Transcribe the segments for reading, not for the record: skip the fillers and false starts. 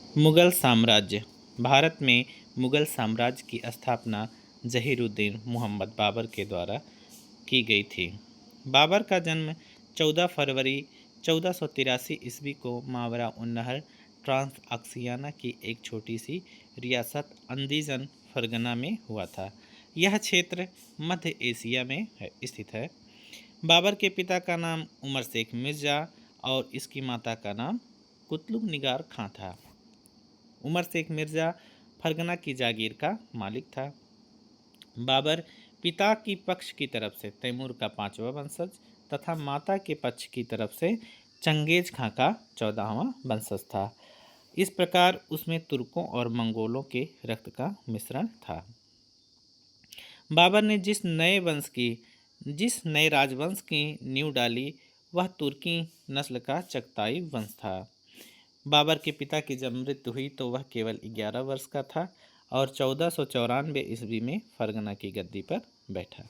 मुगल साम्राज्य। भारत में मुगल साम्राज्य की स्थापना जहीरुद्दीन मुहम्मद बाबर के द्वारा की गई थी। बाबर का जन्म 14 फरवरी 1483 ईस्वी को मावरा उन्नहर ट्रांस अक्सियाना की एक छोटी सी रियासत अंदीजन फरगना में हुआ था। यह क्षेत्र मध्य एशिया में स्थित है। बाबर के पिता का नाम उमर शेख मिर्ज़ा और इसकी माता का नाम कुतलुग निगार खां था। उमर शेख मिर्ज़ा फरगना की जागीर का मालिक था। बाबर पिता की पक्ष की तरफ से तैमूर का 5वां वंशज तथा माता के पक्ष की तरफ से चंगेज खां का 14वां वंशज था। इस प्रकार उसमें तुर्कों और मंगोलों के रक्त का मिश्रण था। बाबर ने जिस नए राजवंश की नींव डाली वह तुर्की नस्ल का चगताई वंश था। बाबर के पिता की जब मृत्यु हुई तो वह केवल 11 वर्ष का था और 1494 ईस्वी में फरगना की गद्दी पर बैठा।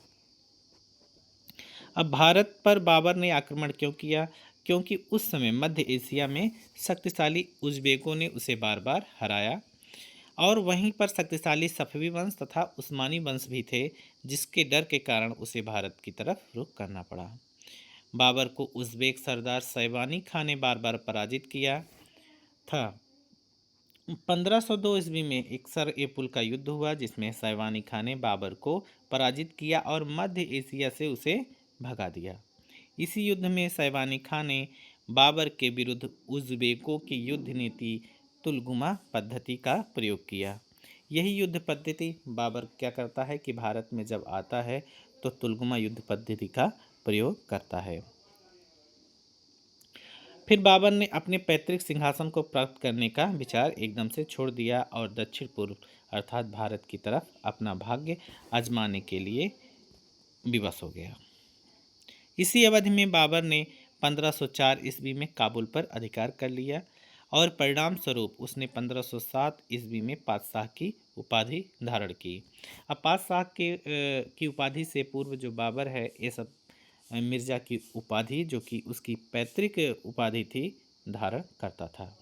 अब भारत पर बाबर ने आक्रमण क्यों किया? क्योंकि उस समय मध्य एशिया में शक्तिशाली उज़्बेकों ने उसे बार बार हराया और वहीं पर शक्तिशाली सफवी वंश तथा उस्मानी वंश भी थे, जिसके डर के कारण उसे भारत की तरफ रुख करना पड़ा। बाबर को उज़्बेक सरदार सैवानी खां ने बार बार पराजित किया था। 1502 ईस्वी में इक्सर ए पुल का युद्ध हुआ, जिसमें सैवानी खां ने बाबर को पराजित किया और मध्य एशिया से उसे भगा दिया। इसी युद्ध में सैवानी खां ने बाबर के विरुद्ध उज़्बेकों की युद्ध नीति तुलगुमा पद्धति का प्रयोग किया। यही युद्ध पद्धति बाबर क्या करता है कि भारत में जब आता है तो तुलगुमा युद्ध पद्धति का प्रयोग करता है। फिर बाबर ने अपने पैतृक सिंहासन को प्राप्त करने का विचार एकदम से छोड़ दिया और दक्षिण पूर्व अर्थात भारत की तरफ अपना भाग्य आजमाने के लिए विवश हो गया। इसी अवधि में बाबर ने 1504 ईस्वी में काबुल पर अधिकार कर लिया और परिणाम स्वरूप उसने 1507 ईस्वी में पातशाह की उपाधि धारण की। अब पातशाह की उपाधि से पूर्व जो बाबर है ये सब मिर्ज़ा की उपाधि, जो कि उसकी पैतृक उपाधि थी, धारण करता था।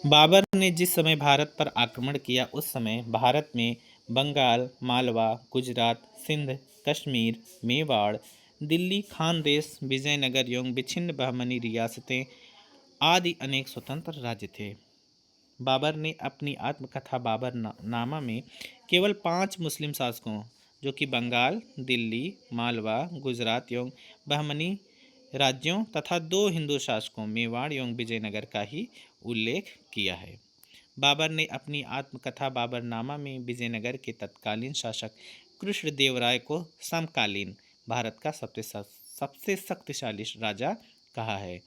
बाबर ने जिस समय भारत पर आक्रमण किया उस समय भारत में बंगाल, मालवा, गुजरात, सिंध, कश्मीर, मेवाड़, दिल्ली, खानदेश, विजयनगर एवं विच्छिन्न बहमनी रियासतें आदि अनेक स्वतंत्र राज्य थे। बाबर ने अपनी आत्मकथा बाबर नामा में केवल 5 मुस्लिम शासकों, जो कि बंगाल, दिल्ली, मालवा, गुजरात एवं बहमनी राज्यों तथा 2 हिंदू शासकों मेवाड़ एवं विजयनगर का ही उल्लेख किया है। बाबर ने अपनी आत्मकथा बाबरनामा में विजयनगर के तत्कालीन शासक कृष्णदेवराय को समकालीन भारत का सबसे शक्तिशाली राजा कहा है।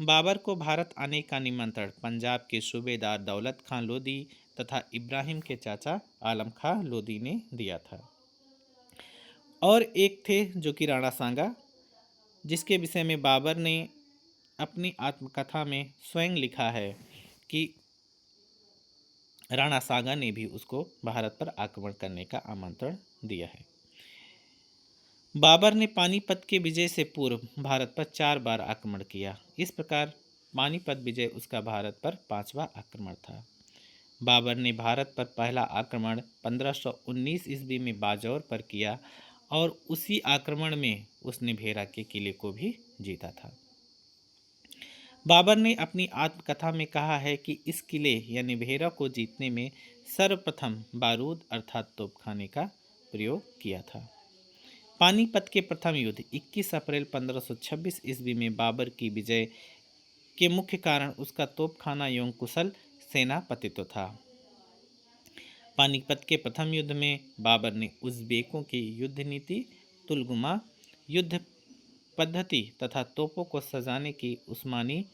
बाबर को भारत आने का निमंत्रण पंजाब के सूबेदार दौलत खां लोदी तथा इब्राहिम के चाचा आलम खां लोदी ने दिया था। और एक थे जो कि राणा सांगा, जिसके विषय में बाबर ने अपनी आत्मकथा में स्वयं लिखा है कि राणा सांगा ने भी उसको भारत पर आक्रमण करने का आमंत्रण दिया है। बाबर ने पानीपत के विजय से पूर्व भारत पर 4 बार आक्रमण किया। इस प्रकार पानीपत विजय उसका भारत पर 5वां आक्रमण था। बाबर ने भारत पर पहला आक्रमण 1519 ईस्वी में बाजौर पर किया और उसी आक्रमण में उसने भेरा के किले को भी जीता था। बाबर ने अपनी आत्मकथा में कहा है कि इस किले यानी भेरा को जीतने में सर्वप्रथम बारूद अर्थात तोपखाने का प्रयोग किया था। पानीपत के प्रथम युद्ध 21 अप्रैल 1526 ईस्वी में बाबर की विजय के मुख्य कारण उसका तोपखाना एवं कुशल सेनापतित्व था। पानीपत के प्रथम युद्ध में बाबर ने उज़्बेकों की युद्ध नीति, तुलगुमा युद्ध पद्धति तथा तोपों को सजाने की उस्मानी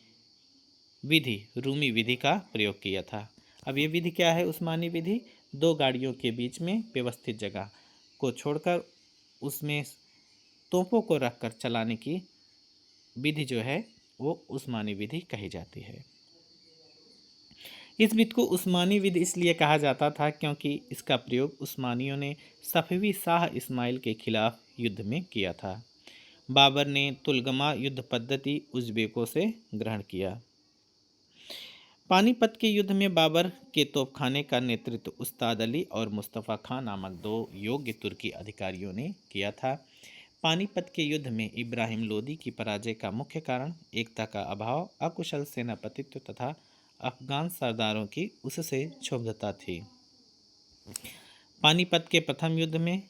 विधि रूमी विधि का प्रयोग किया था। अब ये विधि क्या है? उस्मानी विधि 2 गाड़ियों के बीच में व्यवस्थित जगह को छोड़कर उसमें तोपों को रखकर चलाने की विधि जो है वो उस्मानी विधि कही जाती है। इस विधि को उस्मानी विधि इसलिए कहा जाता था क्योंकि इसका प्रयोग उस्मानियों ने सफवी शाह इस्माइल के खिलाफ युद्ध में किया था। बाबर ने तुलगमा युद्ध पद्धति उज़्बेकों से ग्रहण किया। पानीपत के युद्ध में बाबर के तोपखाने का नेतृत्व उस्ताद अली और मुस्तफ़ा खां नामक दो योग्य तुर्की अधिकारियों ने किया था। पानीपत के युद्ध में इब्राहिम लोदी की पराजय का मुख्य कारण एकता का अभाव, अकुशल सेनापतित्व तथा अफगान सरदारों की उससे क्षुब्धता थी। पानीपत के प्रथम युद्ध में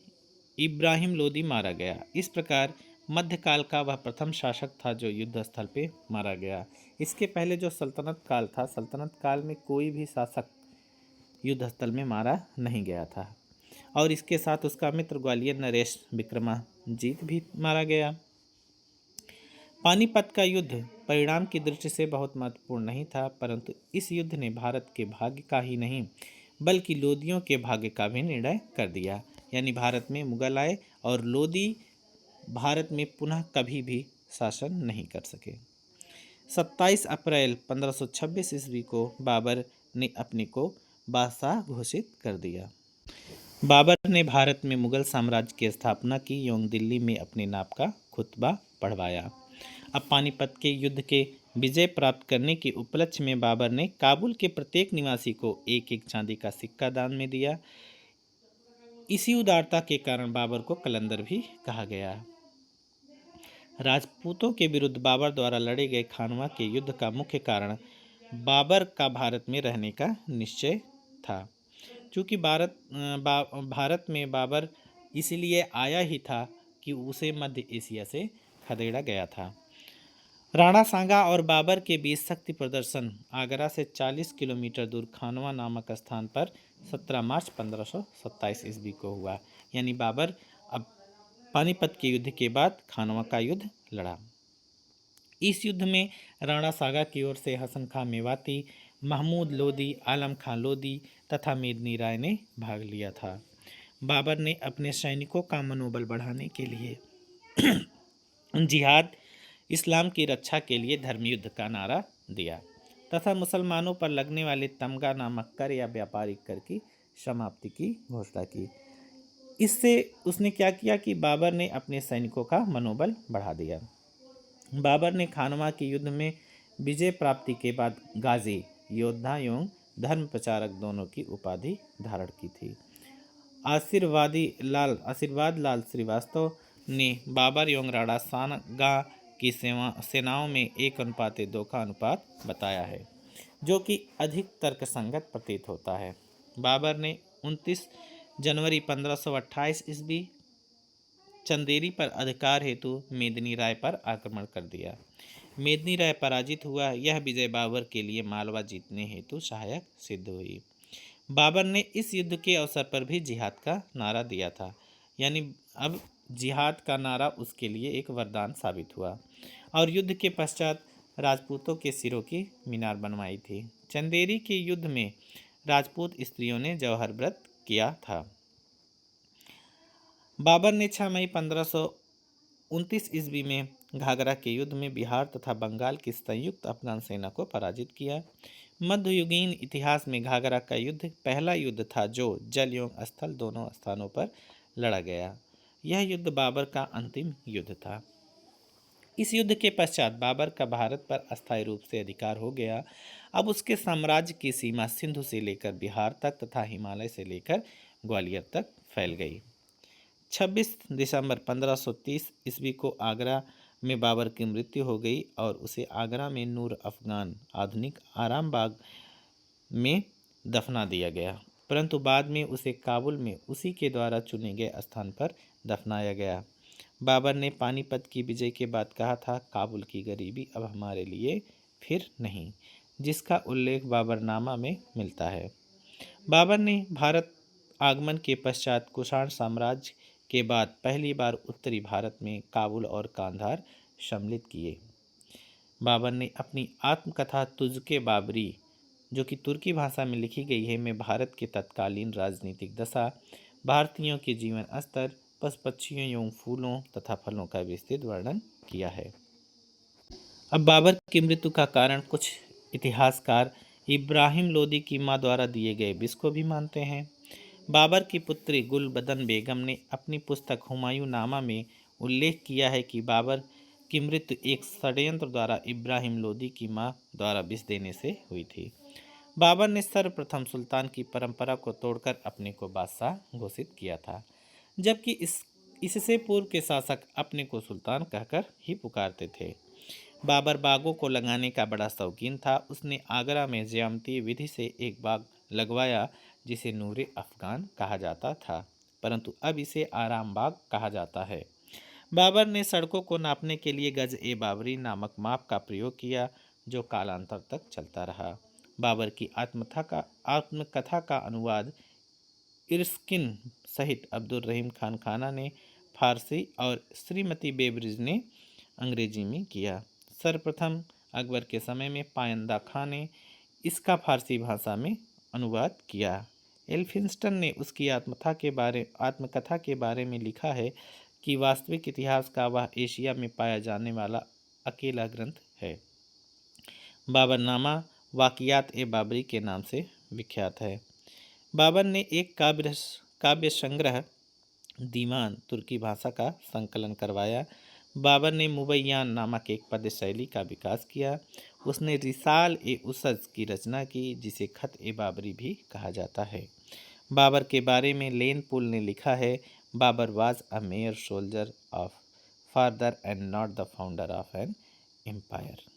इब्राहिम लोदी मारा गया। इस प्रकार मध्यकाल का वह प्रथम शासक था जो युद्ध स्थल पे मारा गया। इसके पहले जो सल्तनत काल था, सल्तनत काल में कोई भी शासक युद्ध स्थल में मारा नहीं गया था। और इसके साथ उसका मित्र ग्वालियर नरेश विक्रमाजीत भी मारा गया। पानीपत का युद्ध परिणाम की दृष्टि से बहुत महत्वपूर्ण नहीं था, परंतु इस युद्ध ने भारत के भाग्य का ही नहीं बल्कि लोदियों के भाग्य का भी निर्णय कर दिया। यानी भारत में मुगल आए और लोदी भारत में पुनः कभी भी शासन नहीं कर सके। 27 अप्रैल 1526 ईस्वी को बाबर ने अपने को बादशाह घोषित कर दिया। बाबर ने भारत में मुगल साम्राज्य की स्थापना की एवं दिल्ली में अपने नाम का खुतबा पढ़वाया। अब पानीपत के युद्ध के विजय प्राप्त करने के उपलक्ष्य में बाबर ने काबुल के प्रत्येक निवासी को एक एक चांदी का सिक्का दान में दिया। इसी उदारता के कारण बाबर को कलंदर भी कहा गया। राजपूतों के विरुद्ध बाबर द्वारा लड़े गए खानवा के युद्ध का मुख्य कारण बाबर का भारत में रहने का निश्चय था। चूँकि भारत में बाबर इसलिए आया ही था कि उसे मध्य एशिया से खदेड़ा गया था। राणा सांगा और बाबर के बीच शक्ति प्रदर्शन आगरा से 40 किलोमीटर दूर खानवा नामक स्थान पर 17 मार्च 1527 ईस्वी को हुआ। यानी बाबर अब पानीपत के युद्ध के बाद खानवा का युद्ध लड़ा। इस युद्ध में राणा सांगा की ओर से हसन खां मेवाती, महमूद लोदी, आलम खां लोदी तथा मेदिनी राय ने भाग लिया था। बाबर ने अपने सैनिकों का मनोबल बढ़ाने के लिए जिहाद, इस्लाम की रक्षा के लिए धर्मयुद्ध का नारा दिया तथा मुसलमानों पर लगने वाले तमगा नामक कर या व्यापारिक कर की समाप्ति की घोषणा की। इससे उसने क्या किया कि बाबर ने अपने सैनिकों का मनोबल बढ़ा दिया। बाबर ने खानवा के युद्ध में विजय प्राप्ति के बाद गाजी, योद्धा एवं धर्म प्रचारक दोनों की उपाधि धारण की थी। आशीर्वाद लाल श्रीवास्तव ने बाबर एवं राणा सांगा की सेनाओं में 1:2 का अनुपात बताया है, जो कि अधिक तर्कसंगत प्रतीत होता है। बाबर ने 29 जनवरी 1528 ईस्वी चंदेरी पर अधिकार हेतु मेदिनी राय पर आक्रमण कर दिया। मेदिनी राय पराजित हुआ। यह विजय बाबर के लिए मालवा जीतने हेतु सहायक सिद्ध हुई। बाबर ने इस युद्ध के अवसर पर भी जिहाद का नारा दिया था। यानी अब जिहाद का नारा उसके लिए एक वरदान साबित हुआ। और युद्ध के पश्चात राजपूतों के सिरों की मीनार बनवाई थी। चंदेरी के युद्ध में राजपूत स्त्रियों ने जौहर व्रत किया था। बाबर ने 6 मई 1529 ईस्वी में घाघरा के युद्ध में बिहार तथा बंगाल की संयुक्त अफगान सेना को पराजित किया। मध्ययुगीन इतिहास में घाघरा का युद्ध पहला युद्ध था जो जल एवं स्थल दोनों स्थानों पर लड़ा गया। यह युद्ध बाबर का अंतिम युद्ध था। इस युद्ध के पश्चात बाबर का भारत पर अस्थायी रूप से अधिकार हो गया। अब उसके साम्राज्य की सीमा सिंधु से लेकर बिहार तक तथा हिमालय से लेकर ग्वालियर तक फैल गई। 26 दिसंबर 1530 ईस्वी को आगरा में बाबर की मृत्यु हो गई और उसे आगरा में नूर अफगान आधुनिक आराम बाग में दफना दिया गया, परंतु बाद में उसे काबुल में उसी के द्वारा चुने गए स्थान पर दफनाया गया। बाबर ने पानीपत की विजय के बाद कहा था, काबुल की गरीबी अब हमारे लिए फिर नहीं, जिसका उल्लेख बाबरनामा में मिलता है। बाबर ने भारत आगमन के पश्चात कुषाण साम्राज्य के बाद पहली बार उत्तरी भारत में काबुल और कांधार सम्मिलित किए। बाबर ने अपनी आत्मकथा तुज़के बाबरी, जो कि तुर्की भाषा में लिखी गई है, में भारत के तत्कालीन राजनीतिक दशा, भारतीयों के जीवन स्तर, पशु पक्षियों एवं फूलों तथा फलों का विस्तृत वर्णन किया है। अब बाबर की मृत्यु का कारण कुछ इतिहासकार इब्राहिम लोदी की मां द्वारा दिए गए विष को भी मानते हैं। बाबर की पुत्री गुलबदन बेगम ने अपनी पुस्तक हुमायूं नामा में उल्लेख किया है कि बाबर की मृत्यु एक षड्यंत्र द्वारा इब्राहिम लोदी की मां द्वारा विष देने से हुई थी। बाबर ने सर्वप्रथम सुल्तान की परंपरा को तोड़कर अपने को बादशाह घोषित किया था, जबकि इससे पूर्व के शासक अपने को सुल्तान कहकर ही पुकारते थे। बाबर बागों को लगाने का बड़ा शौकीन था। उसने आगरा में ज्यामितीय विधि से एक बाग लगवाया जिसे नूरे अफगान कहा जाता था, परंतु अब इसे आराम बाग कहा जाता है। बाबर ने सड़कों को नापने के लिए गज-ए-बाबरी नामक माप का प्रयोग किया, जो कालांतर तक चलता रहा। बाबर की आत्मकथा का अनुवाद इर्स्किन सहित अब्दुल रहीम खान खाना ने फारसी और श्रीमती बेबरिज ने अंग्रेजी में किया। सर्वप्रथम अकबर के समय में पायंदा खां ने इसका फारसी भाषा में अनुवाद किया। एल्फिंस्टन ने उसकी आत्मकथा के बारे में लिखा है कि वास्तविक इतिहास का वह एशिया में पाया जाने वाला अकेला ग्रंथ है। बाबरनामा वाक़ियात-ए-बाबरी के नाम से विख्यात है। बाबर ने एक काव्य संग्रह दीवान तुर्की भाषा का संकलन करवाया। बाबर ने मुबय्यान नामक एक पद्य शैली का विकास किया। उसने रिसाल-ए-उसज की रचना की, जिसे खत-ए-बाबरी भी कहा जाता है। बाबर के बारे में लेन पुल ने लिखा है, Babur was a mere soldier of father and not the founder of an empire.